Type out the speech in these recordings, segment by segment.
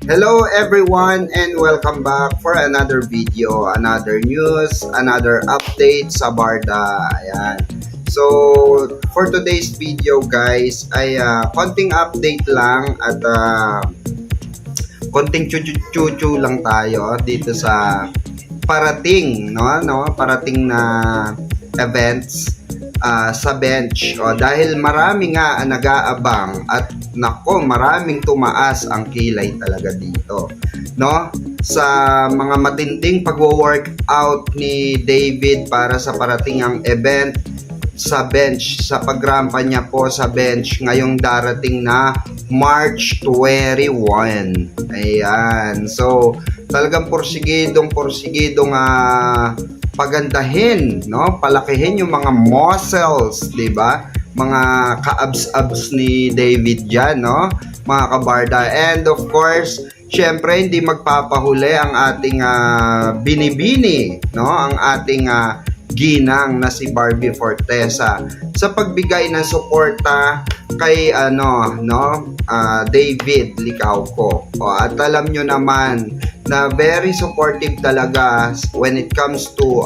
Hello everyone and welcome back for another video, another news, another update sa Barda. Ayan. So, for today's video guys ay konting update lang at konting chuchu lang tayo dito sa parating, parating na events sa bench. Dahil marami nga ang nag-aabang at nako, maraming tumaas ang kilay talaga dito, sa mga matinding pagwo-workout ni David para sa parating ang event sa bench, sa pagrampa niya po sa bench ngayong darating na March 21. Ayan. So, talagang porsigidong pagandahin, palakihin yung mga muscles, 'di ba? Mga ka-abs ni David diyan, mga kabarda. And of course, syempre hindi magpapahuli ang ating binibini, ang ating ginang na si Barbie Fortesa sa pagbigay ng suporta kay David Licauco. At alam nyo naman na very supportive talaga when it comes to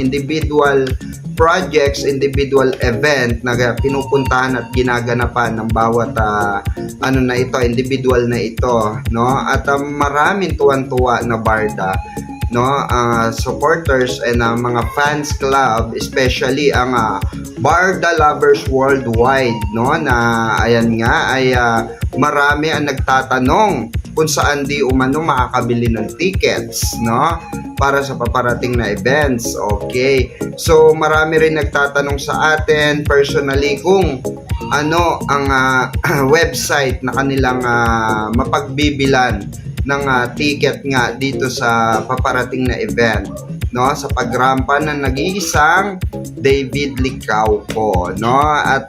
individual projects, individual event na pinupuntahan at ginaganapan ng bawat individual na ito, at maraming tuwan-tuwa na Barda, supporters and mga fans club, especially ang Barda lovers worldwide, na ayan nga ay marami ang nagtatanong kung saan di umano makakabili ng tickets, para sa paparating na events. Okay, so marami rin nagtatanong sa atin personally kung ano ang website na kanilang mapagbibilan ng ticket nga dito sa paparating na event, sa pagrampa ng nag-iisang David Licauco, at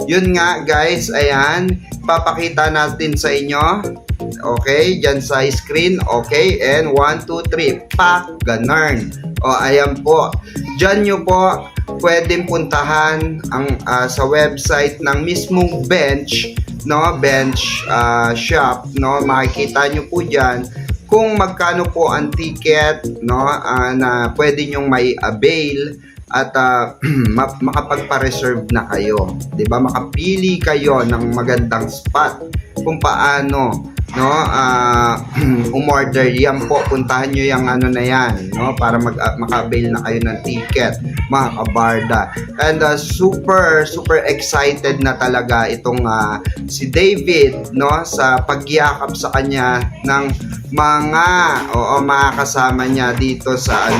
yun nga guys, ayan, papakita natin sa inyo. Okay, dyan sa screen. Okay, and 1, 2, 3 pak, ganun. Ayan po, dyan nyo po pwedeng puntahan ang sa website ng mismong bench, bench shop, makikita nyo po dyan kung magkano po ang ticket, na pwede nyong may avail at makapagpa-reserve na kayo, 'di ba? Makapili kayo ng magandang spot kung paano umorder. Yan po, puntahan nyo yung na yan, para maka-avail na kayo ng ticket, mga kabarda. And super excited na talaga itong si David, sa pagyakap sa kanya ng mga kasama niya dito sa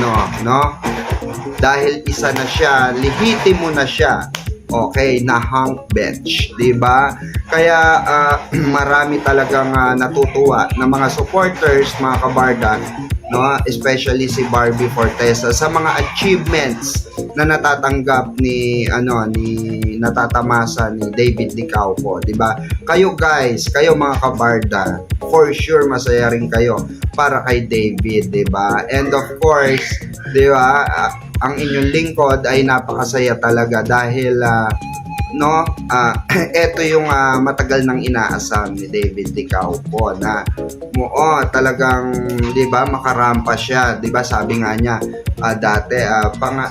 dahil isa na siya, lehitimo na siya, okay, na hunk bench, 'di ba? Kaya marami talagang natutuwa na mga supporters, mga kabarda, especially si Barbie Fortesa sa mga achievements na natatanggap ni natatamasa ni David Licauco, 'di ba? Kayo guys, kayo mga kabarda, for sure masaya rin kayo para kay David, 'di ba? And of course, 'di ba, ang inyong lingkod ay napakasaya talaga dahil ito yung matagal nang inaasam ni David Licauco na talagang, 'di ba, makarampa siya, 'di ba? Sabi nga niya dati,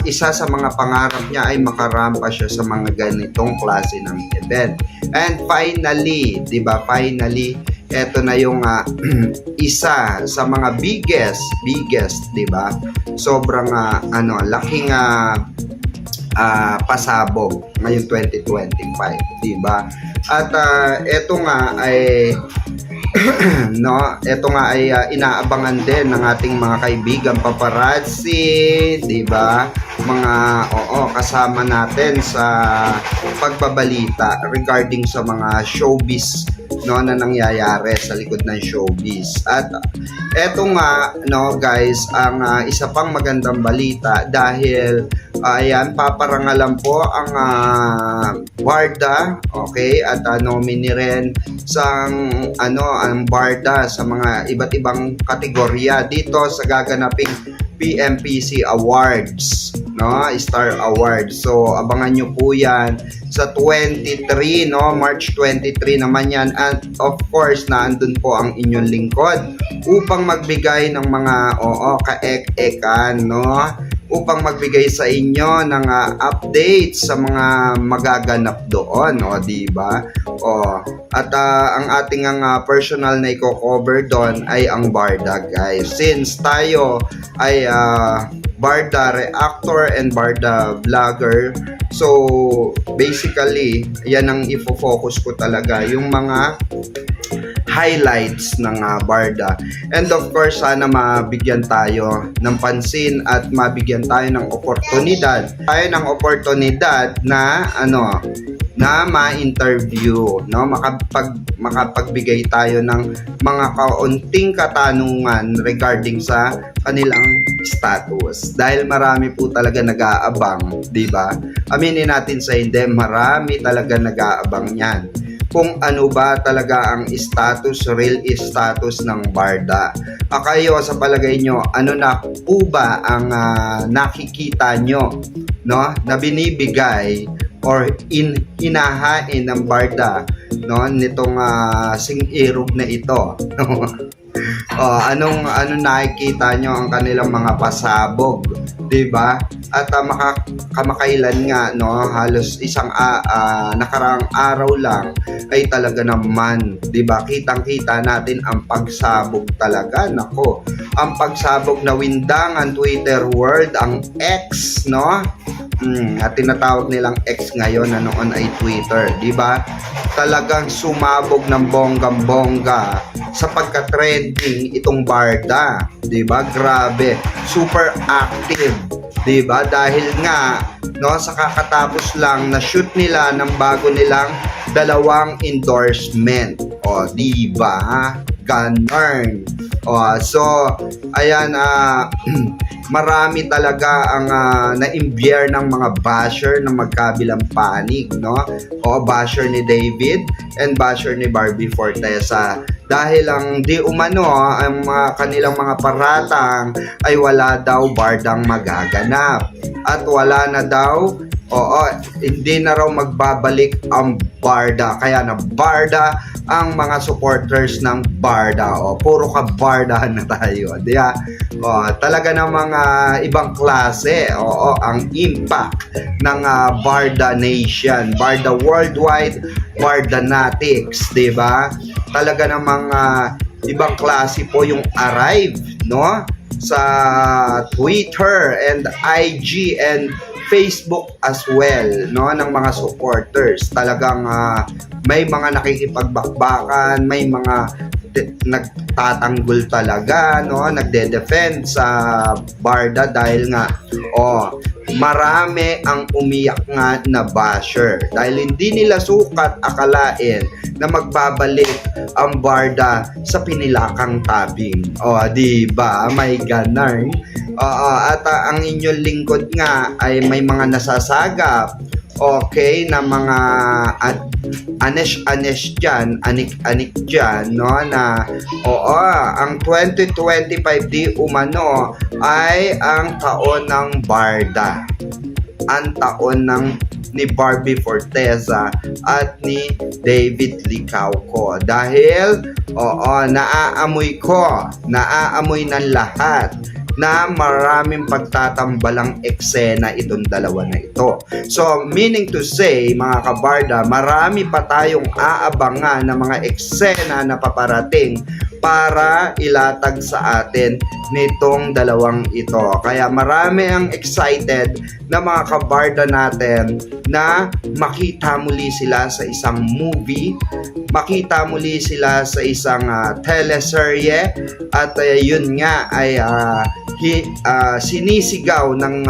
isa sa mga pangarap niya ay makarampa siya sa mga ganitong klase ng event. And finally, 'di ba? Finally, eto na yung isa sa mga biggest, 'di ba? Sobrang laking pasabog ngayong 2025, 'di ba? At eto nga ay inaabangan din ng ating mga kaibigan paparazzi, 'di ba? Mga kasama natin sa pagbabalita regarding sa mga showbiz, na nangyayari sa likod ng showbiz. At eto nga, guys, ang isa pang magandang balita dahil ayan, paparangalan po ang Barda, okay, at nominee rin sa ang Barda sa mga iba't ibang kategorya dito sa gaganaping PMPC Awards. no, Star Award. So abangan nyo po yan sa 23, no, March 23 naman yan. And of course, naandun po ang inyong lingkod upang magbigay ng mga kaek-ekan, no, upang magbigay sa inyo ng updates sa mga magaganap doon, di ba? At ang ating personal na i-cover doon ay ang Barda, guys. Since tayo ay Barda reactor and Barda vlogger, so basically yan ang ifo-focus ko talaga, yung mga highlights ng Barda. And of course, sana mabigyan tayo ng pansin at mabigyan tayo ng oportunidad. Na na ma-interview, no, makapagbigay tayo ng mga kaunting katanungan regarding sa kanilang status. Dahil marami po talaga nag-aabang, di ba? Aminin natin sa hindi, marami talaga nag-aabang yan kung ano ba talaga ang status, real status ng Barda. Kayo, sa palagay nyo, ano na po ba ang nakikita nyo, no, na binibigay or hinahain ng Barda, no, nitong sing-irog na ito? Anong nakikita nyo ang kanilang mga pasabog, 'di ba? At kamakailan nga, no, halos isang nakaraang araw lang ay talaga naman, 'di ba? Kitang-kita natin ang pagsabog talaga, nako. Ang pagsabog na windangan Twitter world, ang X, no? At tinatawag nilang X ngayon na noon ay Twitter, 'di ba? Talagang sumabog ng bonggang-bongga sa pagka-trending itong Barda, 'di ba? Grabe, super active, 'di ba? Dahil nga, no, sa kakatapos lang na shoot nila ng bago nilang 2 endorsement. 'Di ba? Ganun. So ayan, marami talaga ang na-imbier ng mga basher ng magkabilang panig, no? Basher ni David and basher ni Barbie Fortesa. Dahil ang di umano, ang kanilang mga paratang ay wala daw Bardang magaganap. At wala na daw, hindi na raw magbabalik ang Barda. Kaya na Barda ang mga supporters ng Barda. Puro ka Bardahan na tayo. Diya? Talaga ng mga ibang klase. Ang impact ng Barda Nation, Barda Worldwide, Bardanatics, diba? Talaga ng mga ibang klase po yung arrive, no, sa Twitter and IG and Facebook as well, no, ng mga supporters. Talagang may mga nakikipagbakbakan, may mga nagtatanggol talaga, no, nagde-defend sa Barda dahil nga marami ang umiyak nga na basher dahil hindi nila sukat akalain na magbabalik ang Barda sa pinilakang tabing. Di ba? May ganun. At ang inyong lingkod nga ay may mga nasasagap, okay, na mga anes dyan, anik dyan, no, na ang 2025 di umano ay ang taon ng Barda, ang taon ni Barbie Fortesa at ni David Licauco. Dahil naaamoy ng lahat na maraming pagtatambalang eksena itong dalawa na ito. So, meaning to say, mga kabarda, marami pa tayong aabangan na mga eksena na paparating para ilatag sa atin nitong dalawang ito. Kaya marami ang excited na mga kabarda natin na makita muli sila sa isang movie, makita muli sila sa isang teleserye, at yun nga ay sinisigaw ng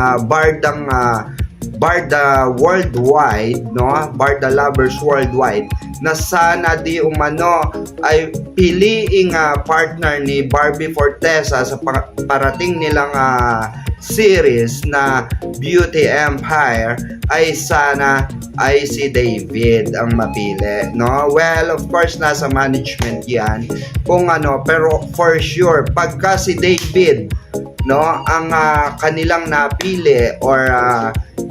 Barda worldwide, no, Barda lovers worldwide, na sana di umano ay piliing partner ni Barbie Fortesa sa parating nilang series na Beauty Empire ay sana ay si David ang mapili, no? Well, of course, nasa management yan kung ano, pero for sure, pagka si David no, ang kanilang napili or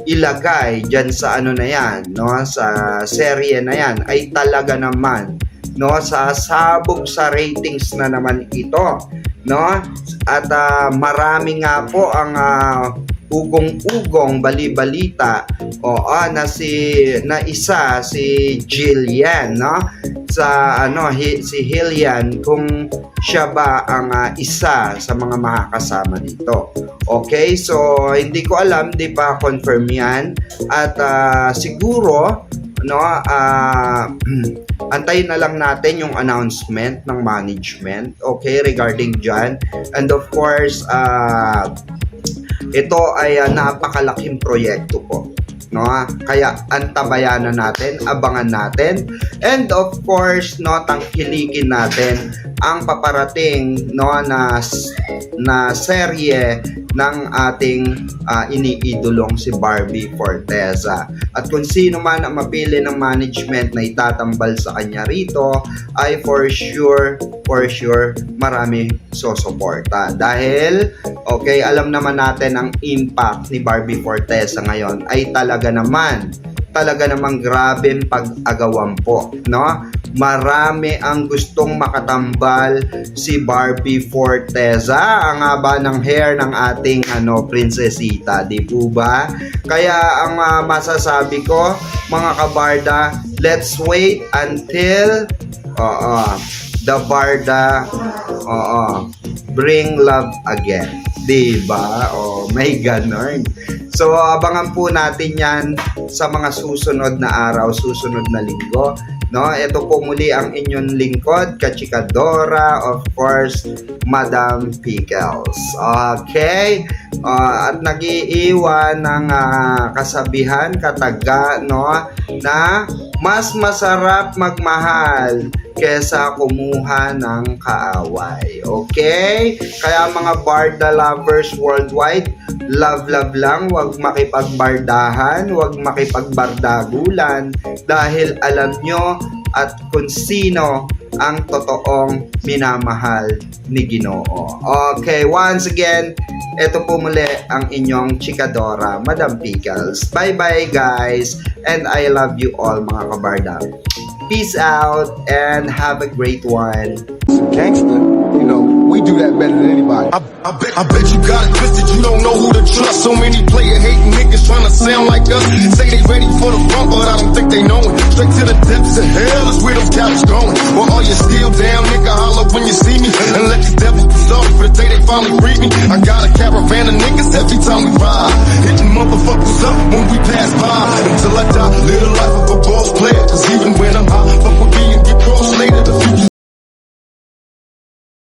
ilagay diyan sa ano na yan, no, sa serye na yan ay talaga naman, no, sasabog sa ratings na naman ito, no, at marami nga po ang ugong-ugong bali-balita na isa si Jillian, no, sa si Hillian, kung siya ba ang isa sa mga makakasama dito. Okay, so hindi ko alam, di pa confirm yan, at siguro, no, antayin na lang natin yung announcement ng management, okay, regarding dyan. And of course, ito ay napakalaking proyekto po, no, kaya antabayanan natin, abangan natin, and of course, no, tangkilikin natin ang paparating, no, na serye ng ating iniidolong si Barbie Forteza. At kung sino man ang mapili ng management na itatambal sa kanya rito, ay for sure marami susuporta. Dahil, okay, alam naman natin ang impact ni Barbie Forteza ngayon ay talaga namang grabe pag-agawan po, no? Marami ang gustong makatambal si Barbie Forteza. Ang haba ng hair ng ating prinsesita, di po ba? Kaya ang masasabi ko, mga kabarda, let's wait until the Barda bring love again. Diba? May ganon. So, abangan po natin yan sa mga susunod na araw, susunod na linggo. No, ito po muli ang inyong lingkod, Kachikadora, of course, Madam Pickles. Okay? At nag-iiwan ng kasabihan, kataga, no, na mas masarap magmahal kesa kumuha ng kaaway. Okay? Kaya mga Barda lovers worldwide, love lang, wag makipagbardahan, wag makipagbardagulan, dahil alam nyo at kung sino ang totoong minamahal ni Ginoo. Okay, once again, ito po muli ang inyong Chikadora, Madam Pickles. Bye-bye guys, and I love you all mga kabarda. Peace out and have a great one. Gangster, we do that better than anybody. I bet you got it twisted, you don't know who to trust. So many player hating niggas trying to sound like us. Say they ready for the front, but I don't think they know it. Straight to the depths of hell is where those cowards going. Well, all you still down, nigga, holler when you see me. And let these devils be sorry for the day they finally free me. I got a caravan of niggas every time we ride, hitting motherfuckers up when we pass by. Until I die, live the life of a boss player. Cause even when I'm high, fuck with me and get cross later. The future